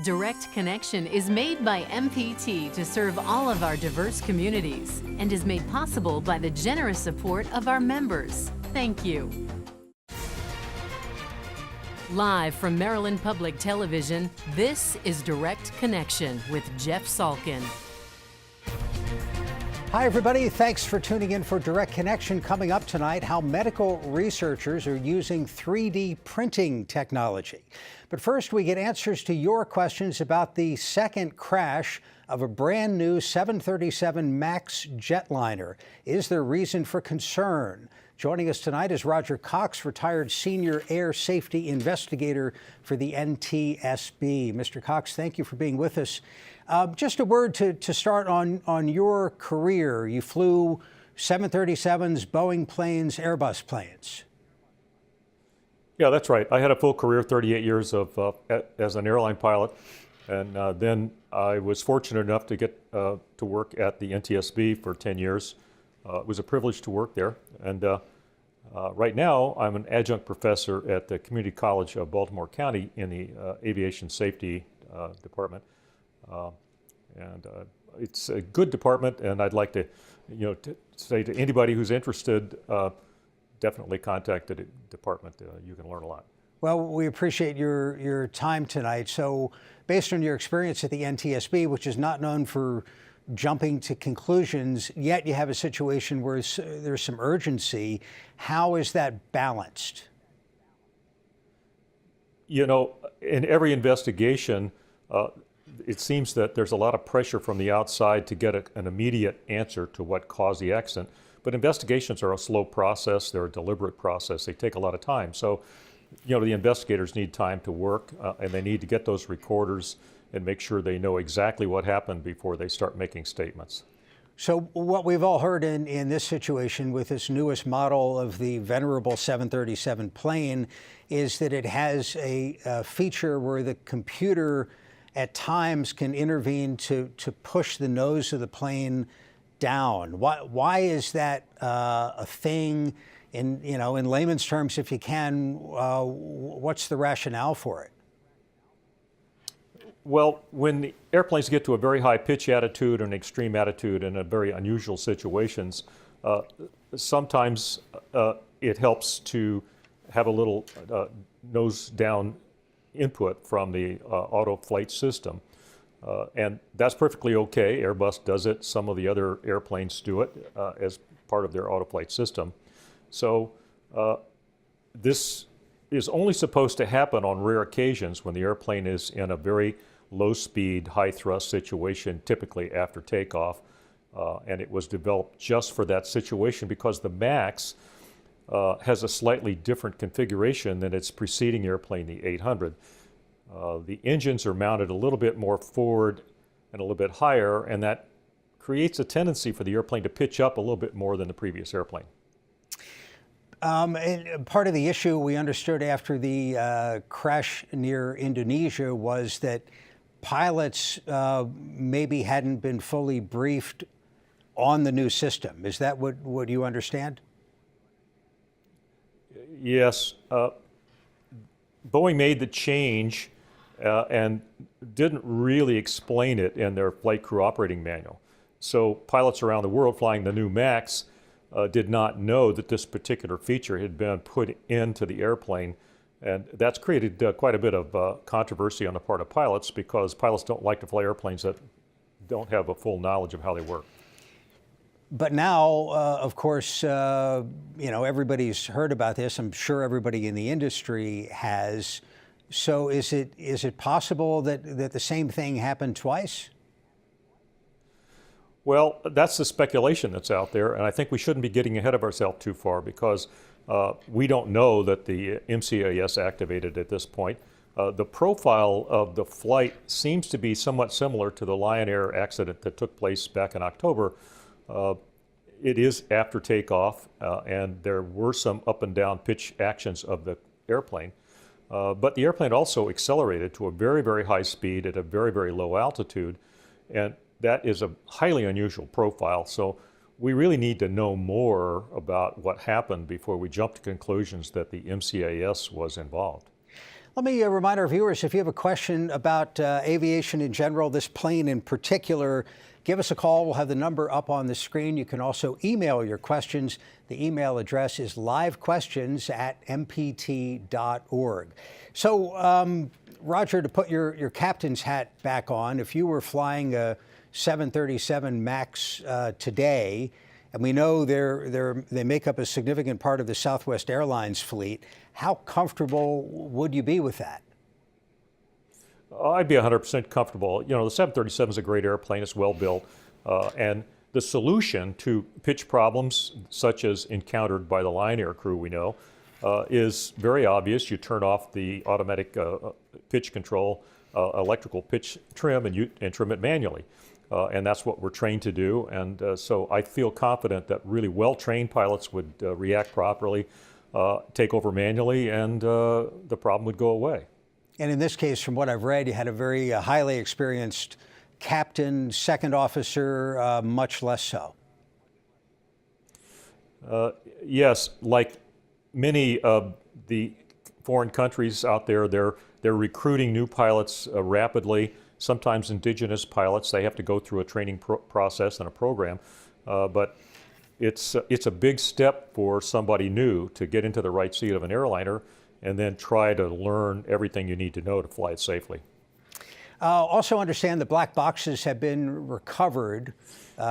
Direct Connection is made by MPT to serve all of our diverse communities and is made possible by the generous support of our members. Thank you. Live from Maryland Public Television, this is Direct Connection with Jeff Salkin. Hi, everybody. Thanks for tuning in for Direct Connection. Coming up tonight, how medical researchers are using 3D printing technology. But first, we get answers to your questions about the second crash of a brand new 737 MAX jetliner. Is there reason for concern? Joining us tonight is Roger Cox, retired senior air safety investigator for the NTSB. Mr. Cox, thank you for being with us. Just a word to start on your career. You flew 737s, Boeing planes, Airbus planes. Yeah, that's right. I had a full career, 38 years as an airline pilot, and then I was fortunate enough to get to work at the NTSB for 10 years. It was a privilege to work there, and right now I'm an adjunct professor at the Community College of Baltimore County in the Aviation Safety Department. It's a good department, and I'd like to, say to anybody who's interested, definitely contact the department. You can learn a lot. Well, we appreciate your time tonight. So, based on your experience at the NTSB, which is not known for jumping to conclusions, yet you have a situation where there's some urgency. How is that balanced? In every investigation, it seems that there's a lot of pressure from the outside to get an immediate answer to what caused the accident. But investigations are a slow process. They're a deliberate process. They take a lot of time. So, the investigators need time to work, and they need to get those recorders and make sure they know exactly what happened before they start making statements. So what we've all heard in this situation with this newest model of the venerable 737 plane is that it has a feature where the computer at times can intervene to push the nose of the plane down. Why is that a thing? In layman's terms, if you can, what's the rationale for it? Well, when the airplanes get to a very high pitch attitude or an extreme attitude in a very unusual situations, sometimes it helps to have a little nose down input from the auto flight system. And that's perfectly okay. Airbus does it. Some of the other airplanes do it as part of their auto flight system. So this is only supposed to happen on rare occasions when the airplane is in a very low speed, high thrust situation, typically after takeoff. And it was developed just for that situation because the MAX has a slightly different configuration than its preceding airplane, the 800. The engines are mounted a little bit more forward and a little bit higher, and that creates a tendency for the airplane to pitch up a little bit more than the previous airplane. And part of the issue we understood after the crash near Indonesia was that pilots maybe hadn't been fully briefed on the new system. Is that what you understand? Yes. Boeing made the change and didn't really explain it in their flight crew operating manual. So pilots around the world flying the new MAX did not know that this particular feature had been put into the airplane. And that's created quite a bit of controversy on the part of pilots because pilots don't like to fly airplanes that don't have a full knowledge of how they work. But now, of course, everybody's heard about this. I'm sure everybody in the industry has. So is it possible that the same thing happened twice? Well, that's the speculation that's out there, and I think we shouldn't be getting ahead of ourselves too far because we don't know that the MCAS activated at this point. The profile of the flight seems to be somewhat similar to the Lion Air accident that took place back in October. It is after takeoff, and there were some up and down pitch actions of the airplane. But the airplane also accelerated to a very, very high speed at a very, very low altitude. And that is a highly unusual profile. So we really need to know more about what happened before we jump to conclusions that the MCAS was involved. Let me remind our viewers, if you have a question about aviation in general, this plane in particular, give us a call. We'll have the number up on the screen. You can also email your questions. The email address is livequestions@mpt.org. So, Roger, to put your captain's hat back on, if you were flying a 737 MAX today, and we know they make up a significant part of the Southwest Airlines fleet, how comfortable would you be with that? I'd be 100% comfortable. You know, the 737 is a great airplane. It's well built. And the solution to pitch problems, such as encountered by the Lion Air crew we know, is very obvious. You turn off the automatic pitch control, electrical pitch trim, and trim it manually. And that's what we're trained to do. And so I feel confident that really well-trained pilots would react properly, take over manually, and the problem would go away. And in this case, from what I've read, you had a very highly experienced captain, second officer, much less so. Yes, like many of the foreign countries out there, they're recruiting new pilots rapidly. Sometimes indigenous pilots, they have to go through a training process and a program, but it's a big step for somebody new to get into the right seat of an airliner and then try to learn everything you need to know to fly it safely. Also understand the black boxes have been recovered,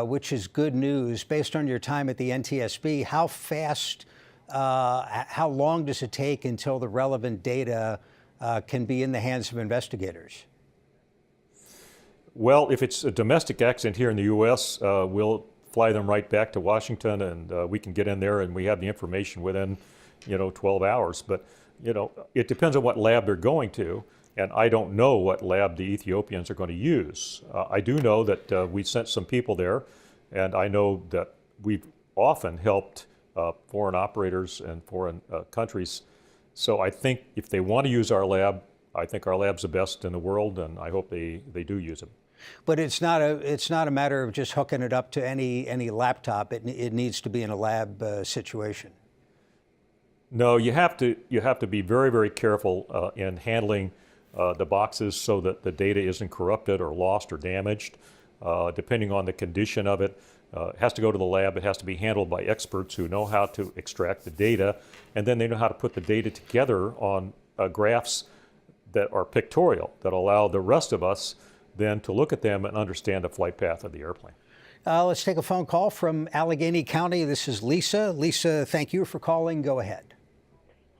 which is good news. Based on your time at the NTSB, how fast, how long does it take until the relevant data can be in the hands of investigators? Well, if it's a domestic accident here in the U.S., we'll fly them right back to Washington, and we can get in there and we have the information within, 12 hours. But, it depends on what lab they're going to, and I don't know what lab the Ethiopians are going to use. I do know that we sent some people there, and I know that we've often helped foreign operators and foreign countries. So I think if they want to use our lab, I think our lab's the best in the world, and I hope they do use it. But it's not a matter of just hooking it up to any laptop. It needs to be in a lab situation. No, you have to be very, very careful in handling the boxes so that the data isn't corrupted or lost or damaged, depending on the condition of it. It has to go to the lab. It has to be handled by experts who know how to extract the data, and then they know how to put the data together on graphs that are pictorial, that allow the rest of us then to look at them and understand the flight path of the airplane. Let's take a phone call from Allegheny County. This is Lisa. Lisa, thank you for calling. Go ahead.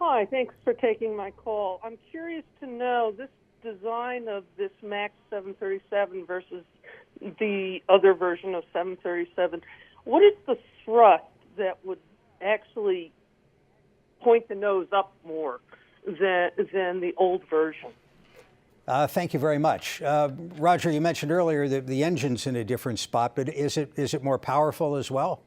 Hi, thanks for taking my call. I'm curious to know this design of this MAX 737 versus the other version of 737. What is the thrust that would actually point the nose up more than the old version? Thank you very much. Roger, you mentioned earlier that the engine's in a different spot, but is it more powerful as well?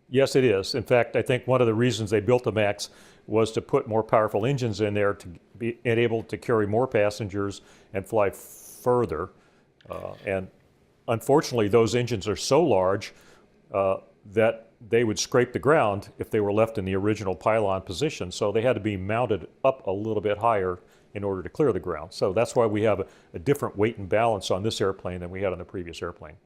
Yes, it is. In fact, I think one of the reasons they built the MAX was to put more powerful engines in there to be able to carry more passengers and fly further. And unfortunately, those engines are so large that they would scrape the ground if they were left in the original pylon position. So they had to be mounted up a little bit higher in order to clear the ground. So that's why we have a different weight and balance on this airplane than we had on the previous airplane.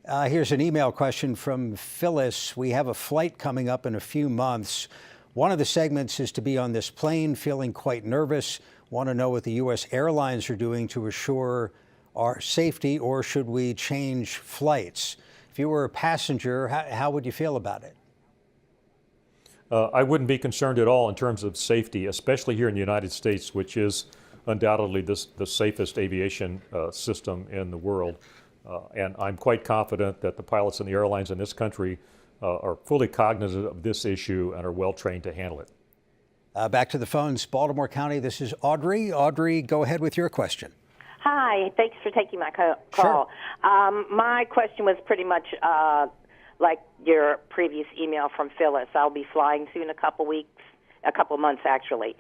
Here's an email question from Phyllis. We have a flight coming up in a few months. One of the segments is to be on this plane, feeling quite nervous. Want to know what the U.S. airlines are doing to assure our safety, or should we change flights? If you were a passenger, how would you feel about it? I wouldn't be concerned at all in terms of safety, especially here in the United States, which is undoubtedly the safest aviation system in the world. And I'm quite confident that the pilots and the airlines in this country are fully cognizant of this issue and are well trained to handle it. Back to the phones, Baltimore County. This is Audrey. Audrey, go ahead with your question. Hi, thanks for taking my call. Sure. My question was pretty much like your previous email from Phyllis. I'll be flying soon, a couple months actually.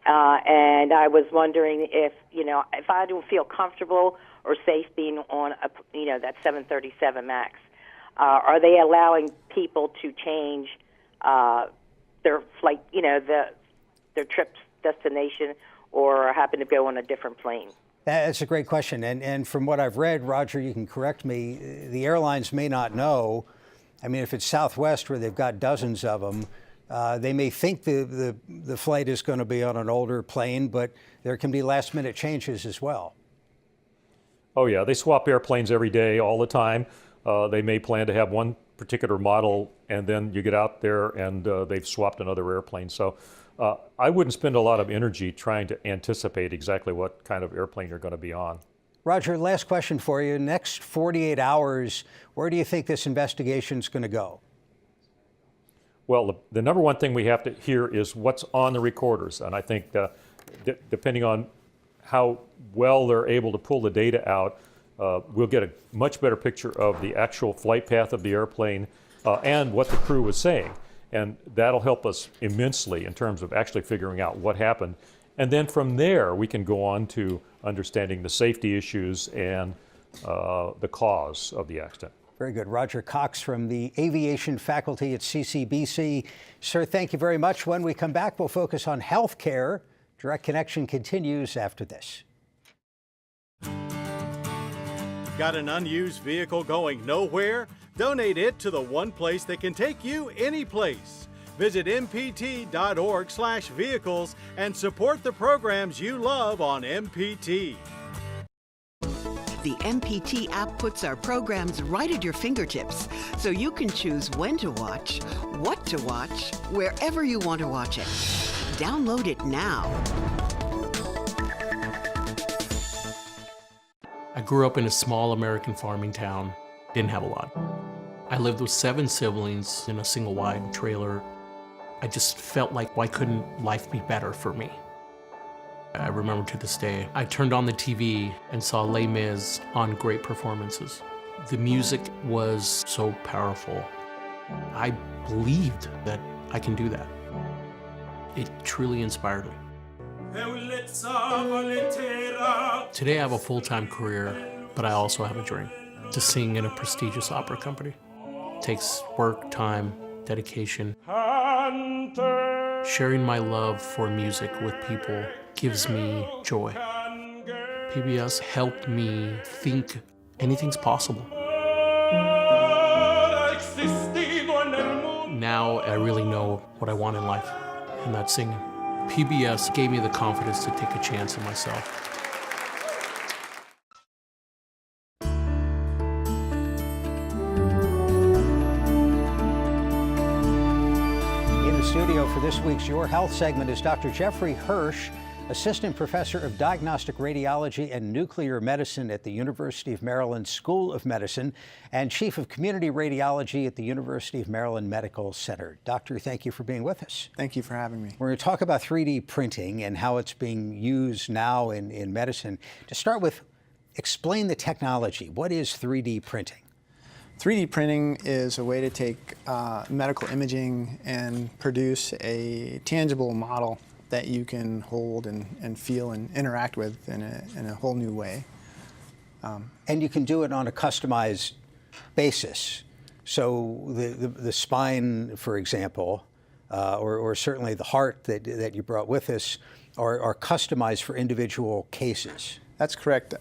And I was wondering if I don't feel comfortable or safe being on that 737 MAX, are they allowing people to change their flight, their trips destination or happen to go on a different plane? That's a great question. And from what I've read, Roger, you can correct me, the airlines may not know. I mean, if it's Southwest where they've got dozens of them, they may think the flight is going to be on an older plane, but there can be last-minute changes as well. Oh, yeah. They swap airplanes every day, all the time. They may plan to have one particular model, and then you get out there and they've swapped another airplane. So I wouldn't spend a lot of energy trying to anticipate exactly what kind of airplane you're going to be on. Roger, last question for you. Next 48 hours, where do you think this investigation is going to go? Well, the number one thing we have to hear is what's on the recorders. And I think depending on how well they're able to pull the data out, we'll get a much better picture of the actual flight path of the airplane and what the crew was saying. And that'll help us immensely in terms of actually figuring out what happened. And then from there, we can go on to understanding the safety issues and the cause of the accident. Very good. Roger Cox from the aviation faculty at CCBC. Sir, thank you very much. When we come back, we'll focus on health care. Direct Connection continues after this. Got an unused vehicle going nowhere? Donate it to the one place that can take you any place. Visit mpt.org/vehicles and support the programs you love on MPT. The MPT app puts our programs right at your fingertips, so you can choose when to watch, what to watch, wherever you want to watch it. Download it now. I grew up in a small American farming town, didn't have a lot. I lived with 7 siblings in a single wide trailer. I just felt like, why couldn't life be better for me? I remember to this day, I turned on the TV and saw Les Mis on great performances. The music was so powerful. I believed that I can do that. It truly inspired me. Today I have a full-time career, but I also have a dream, to sing in a prestigious opera company. It takes work, time, dedication. Sharing my love for music with people gives me joy. PBS helped me think anything's possible. Now I really know what I want in life, and that's singing. PBS gave me the confidence to take a chance on myself. Studio for this week's Your Health segment is Dr. Jeffrey Hirsch, Assistant Professor of Diagnostic Radiology and Nuclear Medicine at the University of Maryland School of Medicine and Chief of Community Radiology at the University of Maryland Medical Center. Doctor, thank you for being with us. Thank you for having me. We're going to talk about 3D printing and how it's being used now in medicine. To start with, explain the technology. What is 3D printing? 3D printing is a way to take medical imaging and produce a tangible model that you can hold and feel and interact with in a whole new way. And you can do it on a customized basis. So the spine, for example, or certainly the heart that you brought with us are customized for individual cases. That's correct.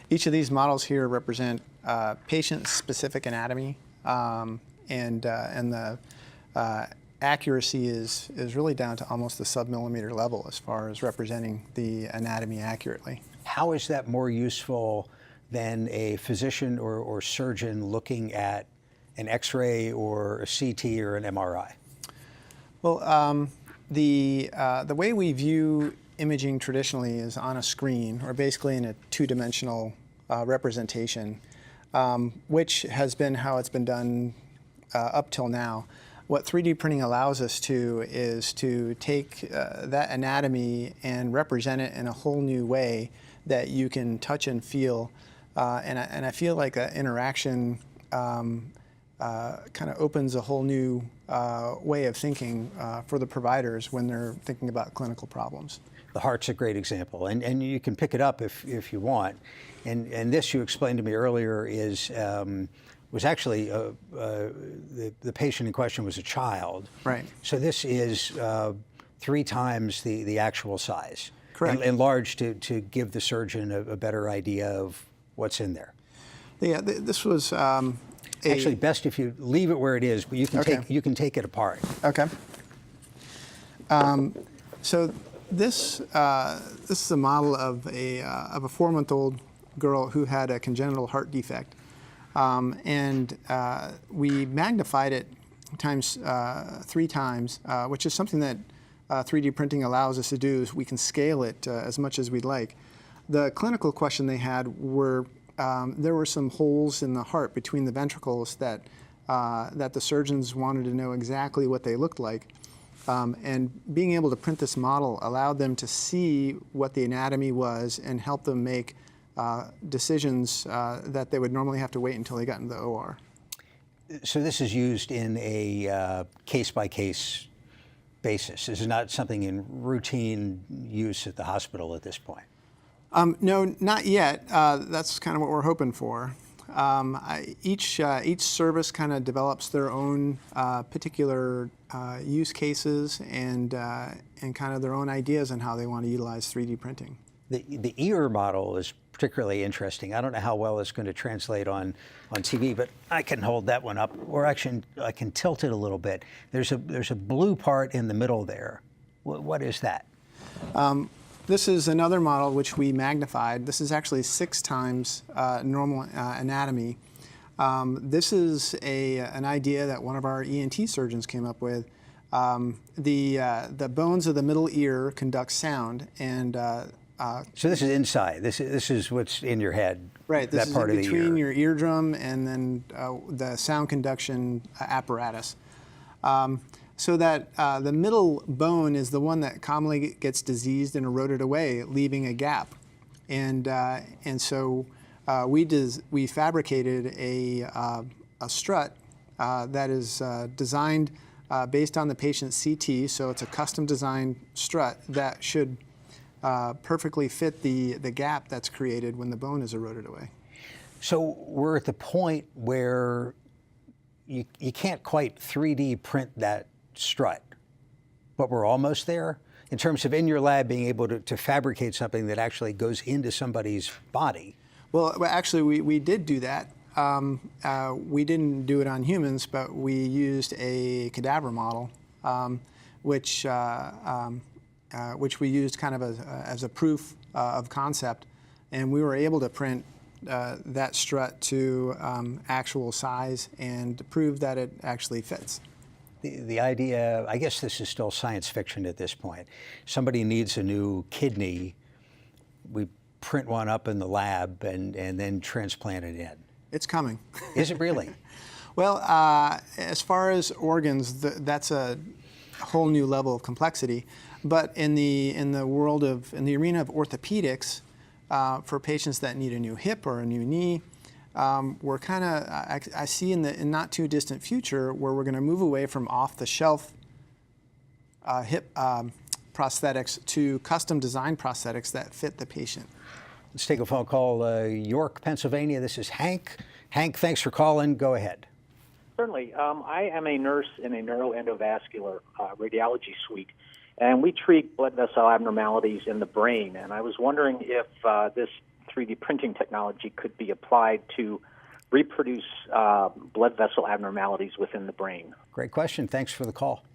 Each of these models here represent patient-specific anatomy, and the accuracy is really down to almost the sub-millimeter level as far as representing the anatomy accurately. How is that more useful than a physician or surgeon looking at an X-ray or a CT or an MRI? Well, the way we view imaging traditionally is on a screen, or basically in a two-dimensional representation, which has been how it's been done up till now. What 3D printing allows us to is to take that anatomy and represent it in a whole new way that you can touch and feel. And I feel like that interaction kind of opens a whole new way of thinking for the providers when they're thinking about clinical problems. The heart's a great example, and you can pick it up if you want. And this, you explained to me earlier, was actually the patient in question was a child. Right. So this is 3 times the actual size. Correct. Enlarged to give the surgeon a better idea of what's in there. Yeah, this was actually best if you leave it where it is, but you can take it apart. Okay. So this is a model of a 4-month-old girl who had a congenital heart defect, and we magnified it times 3 times, which is something that 3D printing allows us to do. Is we can scale it as much as we'd like. The clinical question they had were there were some holes in the heart between the ventricles that the surgeons wanted to know exactly what they looked like. And being able to print this model allowed them to see what the anatomy was and help them make decisions that they would normally have to wait until they got into the OR. So this is used in a case-by-case basis. This is not something in routine use at the hospital at this point. No, not yet. That's kind of what we're hoping for. Each service kind of develops their own particular use cases and kind of their own ideas on how they want to utilize 3D printing. The ear model is particularly interesting. I don't know how well it's going to translate on TV, but I can hold that one up, or actually I can tilt it a little bit. There's a blue part in the middle there. What is that? This is another model which we magnified. This is actually 6 times normal anatomy. This is an idea that one of our ENT surgeons came up with. The bones of the middle ear conduct sound, and so this is inside. This is what's in your head. Right. This that is part in of the between ear. your eardrum and then the sound conduction apparatus. So that the middle bone is the one that commonly gets diseased and eroded away, leaving a gap. And so we fabricated a strut that is designed based on the patient's CT. So it's a custom designed strut that should perfectly fit the gap that's created when the bone is eroded away. So we're at the point where you can't quite 3D print that strut, but we're almost there in terms of in your lab being able to fabricate something that actually goes into somebody's body. Well, actually, we did do that. We didn't do it on humans, but we used a cadaver model, which we used kind of as a proof of concept, and we were able to print that strut to actual size and prove that it actually fits. The idea, I guess this is still science fiction at this point. Somebody needs a new kidney, we print one up in the lab and then transplant it in. It's coming. Is it really? Well, as far as organs, that's a whole new level of complexity. But in the arena of orthopedics, for patients that need a new hip or a new knee, we're kind of, I see in the not too distant future where we're going to move away from off-the-shelf hip prosthetics to custom designed prosthetics that fit the patient. Let's take a phone call. York, Pennsylvania. This is Hank. Hank, thanks for calling. Go ahead. Certainly. I am a nurse in a neuroendovascular radiology suite, and we treat blood vessel abnormalities in the brain. And I was wondering if this 3D printing technology could be applied to reproduce blood vessel abnormalities within the brain. Great question. Thanks for the call.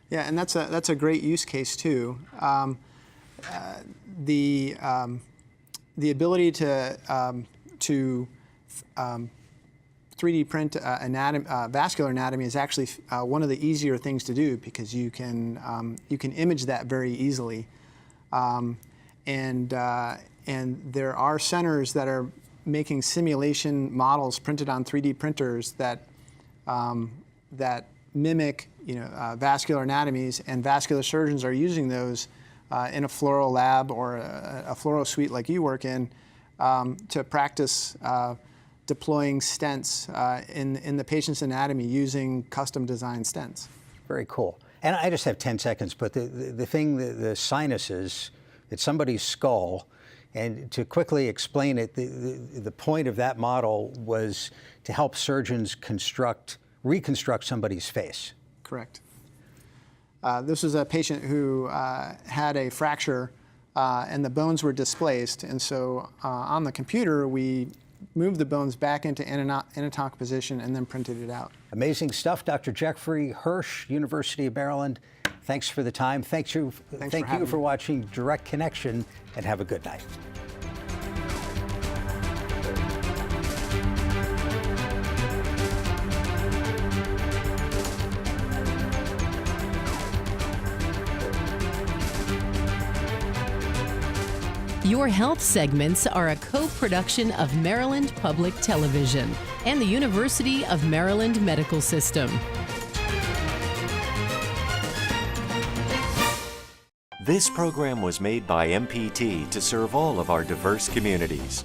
Yeah, and that's a great use case too. The ability to 3D print vascular anatomy is actually one of the easier things to do because you can image that very easily, and there are centers that are making simulation models printed on 3D printers that mimic vascular anatomies, and vascular surgeons are using those in a fluoro lab or a fluoro suite like you work in to practice deploying stents in the patient's anatomy using custom designed stents. Very cool. And I just have 10 seconds, but the thing, the sinuses, it's somebody's skull, and to quickly explain it, the point of that model was to help surgeons reconstruct somebody's face. Correct. This was a patient who had a fracture and the bones were displaced. And so on the computer, we moved the bones back into anatomic position and then printed it out. Amazing stuff. Dr. Jeffrey Hirsch, University of Maryland, thanks for the time. Thank you for watching Direct Connection, and have a good night. Your health segments are a co-production of Maryland Public Television and the University of Maryland Medical System. This program was made by MPT to serve all of our diverse communities.